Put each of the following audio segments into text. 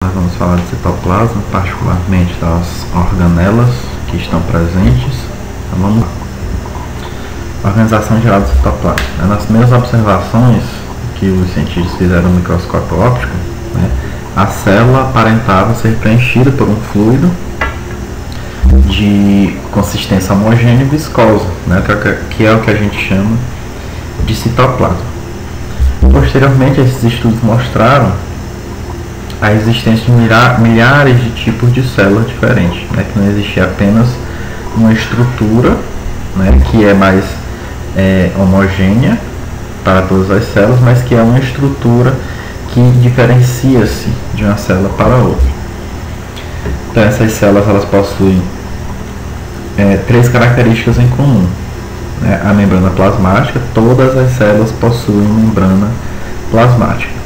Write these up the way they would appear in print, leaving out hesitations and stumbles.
Nós vamos falar do citoplasma, particularmente das organelas que estão presentes. Então vamos lá. Organização geral do citoplasma. Nas primeiras observações que os cientistas fizeram no microscópio óptico, a célula aparentava ser preenchida por um fluido de consistência homogênea e viscosa, que é o que a gente chama de citoplasma. Posteriormente, esses estudos mostraram a existência de milhares de tipos de células diferentes, que não existia apenas uma estrutura que é mais homogênea para todas as células, mas que é uma estrutura que diferencia-se de uma célula para outra. Então essas células elas possuem três características em comum. A membrana plasmática, todas as células possuem membrana plasmática.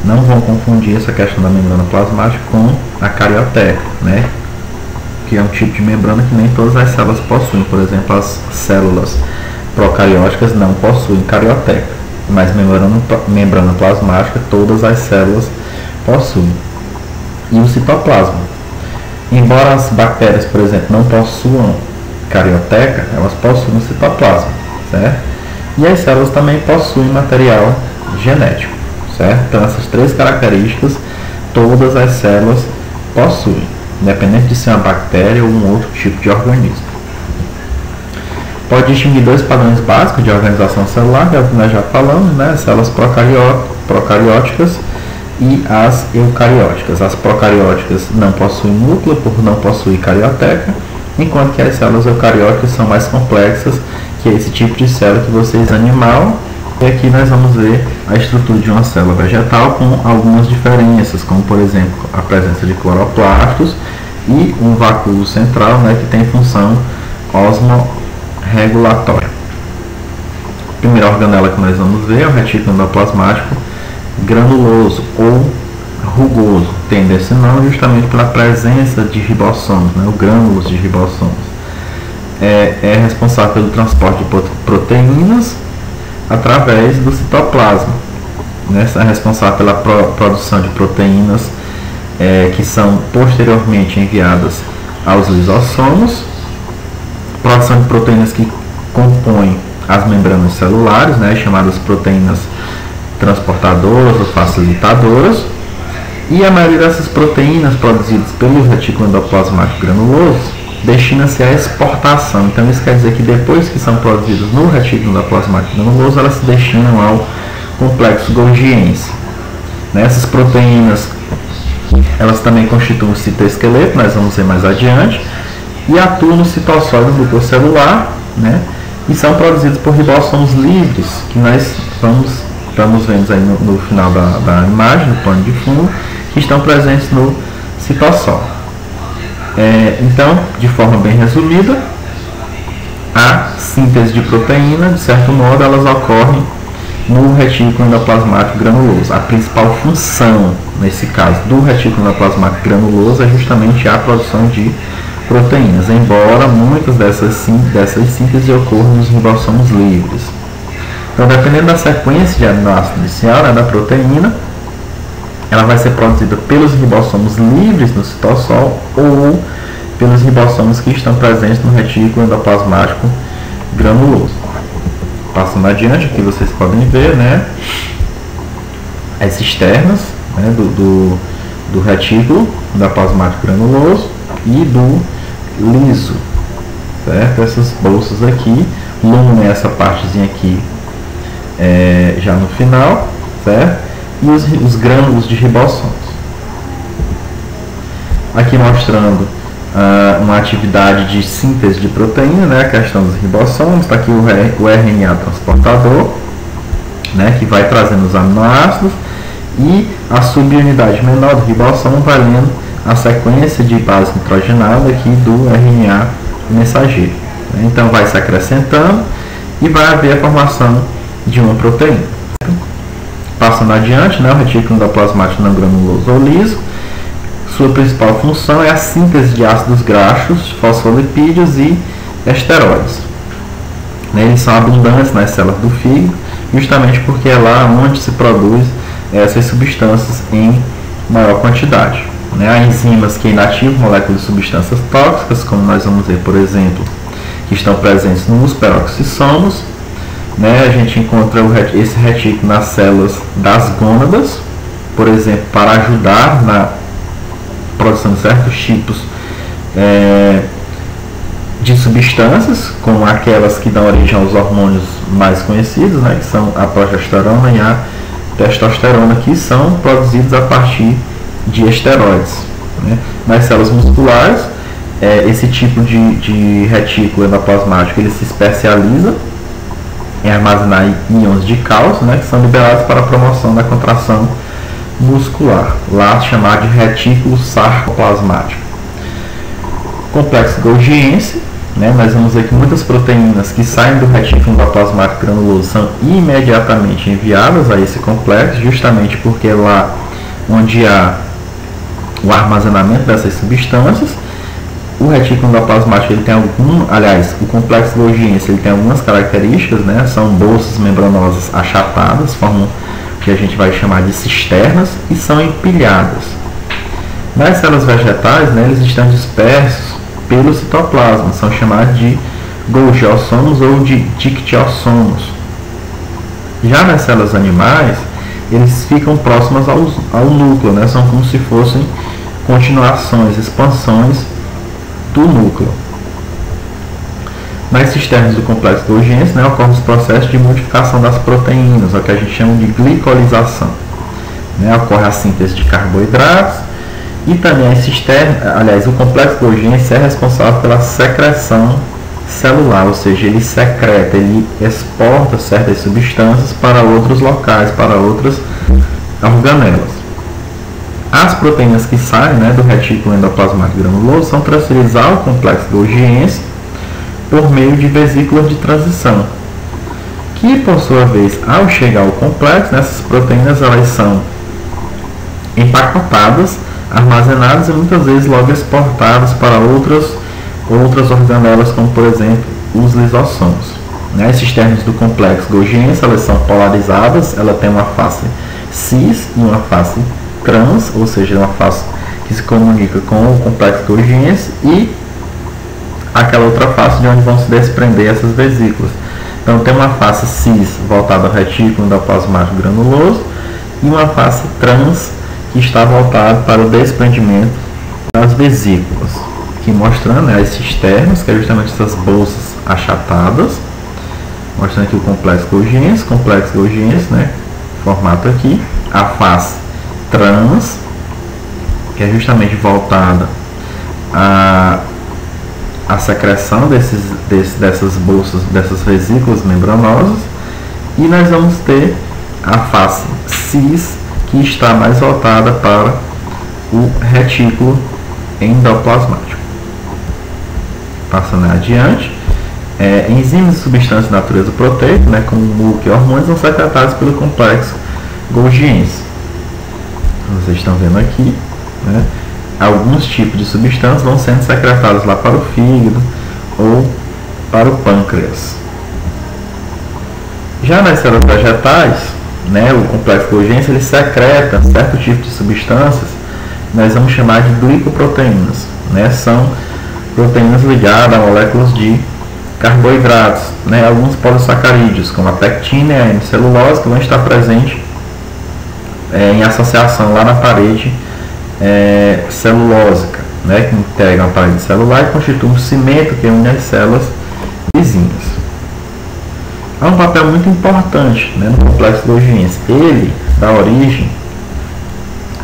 Não vão confundir essa questão da membrana plasmática com a carioteca, que é um tipo de membrana que nem todas as células possuem. Por exemplo, as células procarióticas não possuem carioteca, mas membrana plasmática todas as células possuem. E o citoplasma, embora as bactérias, por exemplo, não possuam carioteca, elas possuem o citoplasma, certo? E as células também possuem material genético, certo? Então essas três características todas as células possuem, independente de ser uma bactéria ou um outro tipo de organismo. Pode distinguir dois padrões básicos de organização celular, que é o que nós já falamos, as células procarióticas e as eucarióticas. As procarióticas não possuem núcleo por não possuir carioteca, enquanto que as células eucarióticas são mais complexas, que é esse tipo de célula que vocês animal. E aqui nós vamos ver a estrutura de uma célula vegetal com algumas diferenças, como por exemplo a presença de cloroplastos e um vacúolo central, que tem função osmorregulatória. A primeira organela que nós vamos ver é o retículo endoplasmático granuloso ou rugoso, tem desse nome justamente pela presença de ribossomos, grânulos de ribossomos. É responsável pelo transporte de proteínas através do citoplasma. É responsável pela produção de proteínas que são posteriormente enviadas aos lisossomos, produção de proteínas que compõem as membranas celulares, chamadas proteínas transportadoras ou facilitadoras, e a maioria dessas proteínas produzidas pelo retículo endoplasmático granuloso destina-se à exportação. Então isso quer dizer que depois que são produzidas no retículo endoplasmático granuloso, elas se destinam ao complexo golgiense. Essas proteínas elas também constituem o citoesqueleto, nós vamos ver mais adiante, e atuam no citossol do núcleo celular, e são produzidos por ribossomos livres, que nós estamos vendo aí no final da imagem, no pano de fundo, que estão presentes no citossol. Então, de forma bem resumida, a síntese de proteína, de certo modo, elas ocorrem no retículo endoplasmático granuloso. A principal função, nesse caso, do retículo endoplasmático granuloso é justamente a produção de proteínas, embora muitas dessas sínteses ocorram nos ribossomos livres. Então, dependendo da sequência de aminoácido inicial da proteína, ela vai ser produzida pelos ribossomos livres no citossol ou pelos ribossomos que estão presentes no retículo endoplasmático granuloso. Passando adiante, aqui vocês podem ver as cisternas do retículo endoplasmático granuloso e do liso, certo? Essas bolsas aqui, lumen é essa partezinha aqui já no final, certo? E os grânulos de ribossomos. Aqui mostrando uma atividade de síntese de proteína, a questão dos ribossomos. Está aqui o RNA transportador, que vai trazendo os aminoácidos, e a subunidade menor do ribossomo vai lendo a sequência de base nitrogenada aqui do RNA mensageiro. Então vai se acrescentando e vai haver a formação de uma proteína. Passando adiante, o retículo endoplasmático não granuloso ou liso, sua principal função é a síntese de ácidos graxos, fosfolipídios e esteroides. Eles são abundantes nas células do fígado, justamente porque é lá onde se produz essas substâncias em maior quantidade. Né? Há enzimas que inativam moléculas de substâncias tóxicas, como nós vamos ver, por exemplo, que estão presentes nos peroxissomos. Né? A gente encontra esse retículo nas células das gônadas, por exemplo, para ajudar na produção de certos tipos de substâncias, como aquelas que dão origem aos hormônios mais conhecidos, né? Que são a progesterona e a testosterona, que são produzidos a partir de esteroides. Né? Nas células musculares, esse tipo de retículo endoplasmático ele se especializa em armazenar íons de cálcio, né, que são liberados para a promoção da contração muscular, lá chamado de retículo sarcoplasmático. Complexo golgiense, né, nós vamos ver que muitas proteínas que saem do retículo endoplasmático granuloso são imediatamente enviadas a esse complexo, justamente porque é lá onde há o armazenamento dessas substâncias. O retículo endoplasmático ele tem o complexo golgiense ele tem algumas características, né? São bolsas membranosas achatadas, formam o que a gente vai chamar de cisternas e são empilhadas. Nas células vegetais, né, eles estão dispersos pelo citoplasma, são chamados de golgiossomos ou de dictiossomos. Já nas células animais, eles ficam próximos ao núcleo, né? São como se fossem continuações, expansões do núcleo. Nas cisternas do complexo golgiense, né, ocorrem os processos de modificação das proteínas, o que a gente chama de glicolização. Né, ocorre a síntese de carboidratos e também as cisternas, o complexo golgiense é responsável pela secreção celular, ou seja, ele secreta, ele exporta certas substâncias para outros locais, para outras organelas. As proteínas que saem, né, do retículo endoplasmático granuloso são transferidas ao complexo golgiense por meio de vesículas de transição, que por sua vez, ao chegar ao complexo, essas proteínas elas são empacotadas, armazenadas e muitas vezes logo exportadas para outras organelas, como por exemplo os lisossomos. Né? As cisternas do complexo golgiense elas são polarizadas, ela tem uma face cis e uma face trans, ou seja, uma face que se comunica com o complexo golgiense e aquela outra face de onde vão se desprender essas vesículas. Então tem uma face cis voltada ao retículo endoplasmático granuloso e uma face trans que está voltada para o desprendimento das vesículas, aqui mostrando, né, as cisternas, que é justamente essas bolsas achatadas, mostrando aqui o complexo golgiense, né, formato aqui, a face trans, que é justamente voltada à secreção dessas bolsas, dessas vesículas membranosas, e nós vamos ter a face cis, que está mais voltada para o retículo endoplasmático. Passando adiante, enzimas e substâncias de natureza proteica, né, como muco e hormônios, são secretados pelo complexo golgiense. Vocês estão vendo aqui, né, alguns tipos de substâncias vão sendo secretados lá para o fígado ou para o pâncreas. Já nas células vegetais, né, o complexo golgiense ele secreta certo tipo de substâncias, nós vamos chamar de glicoproteínas. Né, são proteínas ligadas a moléculas de carboidratos, né, alguns polissacarídeos, como a pectina e a hemicelulose, que vão estar presentes em associação lá na parede celulósica, né, que integram a parede celular e constitui um cimento que une as células vizinhas. Há um papel muito importante, né, no complexo golgiense. Ele dá origem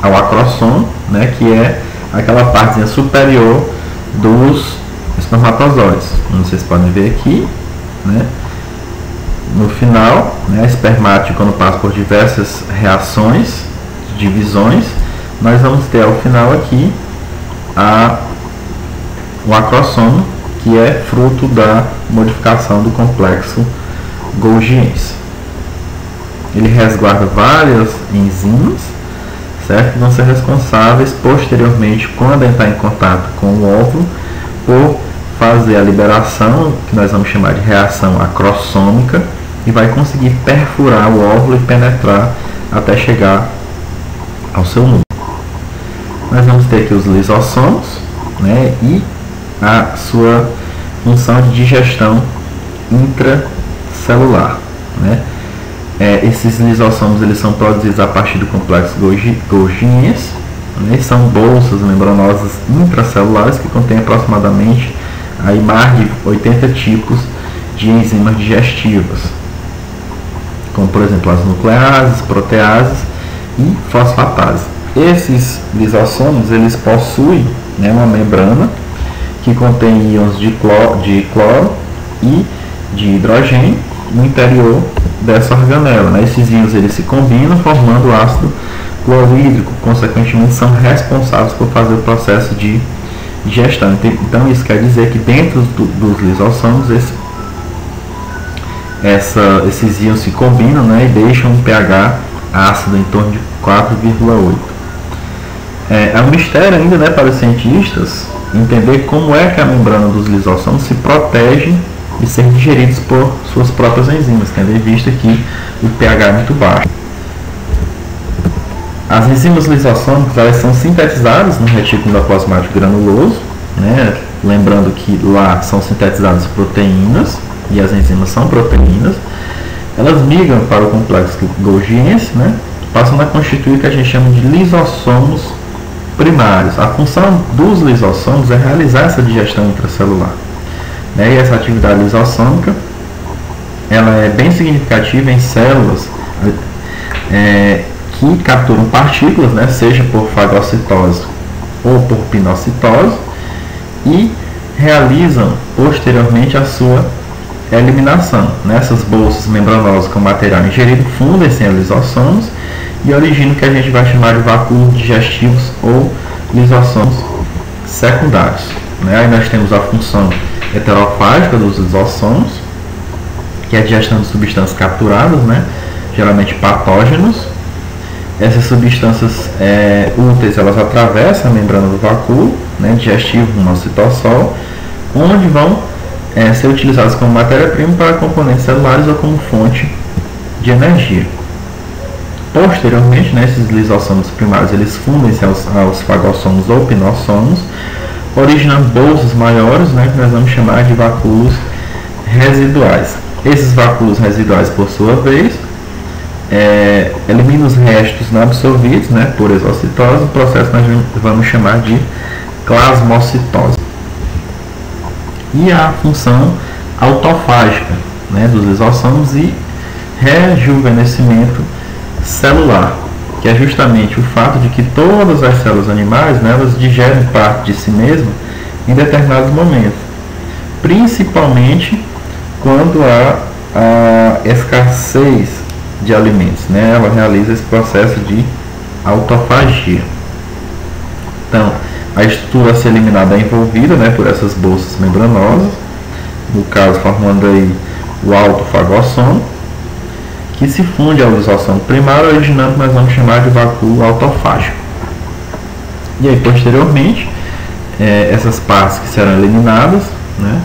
ao acrossomo, né, que é aquela partezinha superior dos espermatozoides. Como vocês podem ver aqui, né, no final, né, a espermática, quando passa por diversas reações, divisões, nós vamos ter ao final aqui o acrossomo, que é fruto da modificação do complexo golgiense. Ele resguarda várias enzimas, certo? Que vão ser responsáveis posteriormente, quando entrar em contato com o óvulo, por fazer a liberação, que nós vamos chamar de reação acrossômica, e vai conseguir perfurar o óvulo e penetrar até chegar ao seu núcleo. nós vamos ter aqui os lisossomos, né, e a sua função de digestão intracelular, né. Esses lisossomos eles são produzidos a partir do complexo Golgiense, né, são bolsas membranosas intracelulares que contêm aproximadamente aí mais de 80 tipos de enzimas digestivas, como por exemplo as nucleases, proteases e fosfatases. Esses lisossomos eles possuem, né, uma membrana que contém íons de cloro e de hidrogênio no interior dessa organela, né? Esses íons eles se combinam formando o ácido clorídrico, consequentemente são responsáveis por fazer o processo de digestão. Então isso quer dizer que dentro dos lisossomos esses íons se combinam, né, e deixam um pH ácido em torno de 4,8. É um mistério ainda, né, para os cientistas entender como é que a membrana dos lisossomos se protege de ser digeridos por suas próprias enzimas, tendo em vista que o pH é muito baixo. As enzimas lisossômicas elas são sintetizadas no retículo endoplasmático granuloso, né? Lembrando que lá são sintetizadas proteínas e as enzimas são proteínas. Elas migram para o complexo Golgiense, né? Passando a constituir o que a gente chama de lisossomos primários. A função dos lisossomos é realizar essa digestão intracelular, né? E essa atividade lisossômica ela é bem significativa em células que capturam partículas, né, seja por fagocitose ou por pinocitose, e realizam posteriormente a sua eliminação. Nessas bolsas membranosas com material ingerido fundem-se em lisossomos e originam o que a gente vai chamar de vacúolos digestivos ou lisossomos secundários, né? Aí nós temos a função heterofágica dos lisossomos, que é a digestão de substâncias capturadas, né, geralmente patógenos. Essas substâncias úteis elas atravessam a membrana do vacúolo, né, digestivo no citossol, onde vão ser utilizadas como matéria-prima para componentes celulares ou como fonte de energia. Posteriormente, né, esses lisossomos primários eles fundem-se aos fagossomos ou pinossomos, originando bolsas maiores, né, que nós vamos chamar de vacúolos residuais. Esses vacúolos residuais, por sua vez, eliminam os restos não absorvidos, né, por exocitose, o processo nós vamos chamar de plasmocitose. E a função autofágica, né, dos lisossomos e rejuvenescimento celular, que é justamente o fato de que todas as células animais, né, elas digerem parte de si mesmas em determinados momentos, principalmente quando há a escassez de alimentos, né? Ela realiza esse processo de autofagia. Então, a estrutura a ser eliminada é envolvida, né, por essas bolsas membranosas, no caso formando aí o autofagossomo, que se funde ao lisossomo primário, originando o que nós vamos chamar de vacúolo autofágico. E aí, posteriormente, essas partes que serão eliminadas, né,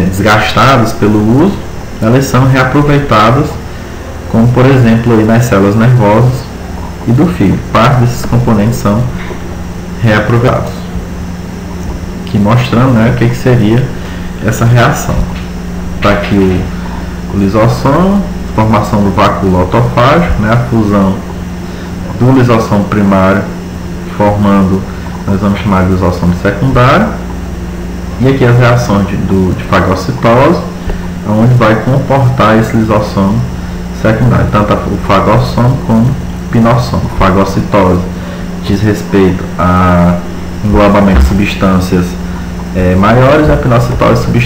desgastadas pelo uso, elas são reaproveitadas, como por exemplo aí nas células nervosas e do fígado. Parte desses componentes são reaproveitados, aqui mostrando, né, o que seria essa reação. Está aqui o lisossomo, formação do vacúolo autofágico, né, a fusão do lisossomo primário formando, nós vamos chamar de lisossomo secundário, e aqui as reações de fagocitose, onde vai comportar esse lisossomo secundário, tanto o fagossomo como o pinossomo. Fagocitose diz respeito a englobamento de substâncias maiores, e a pinocitose substâncias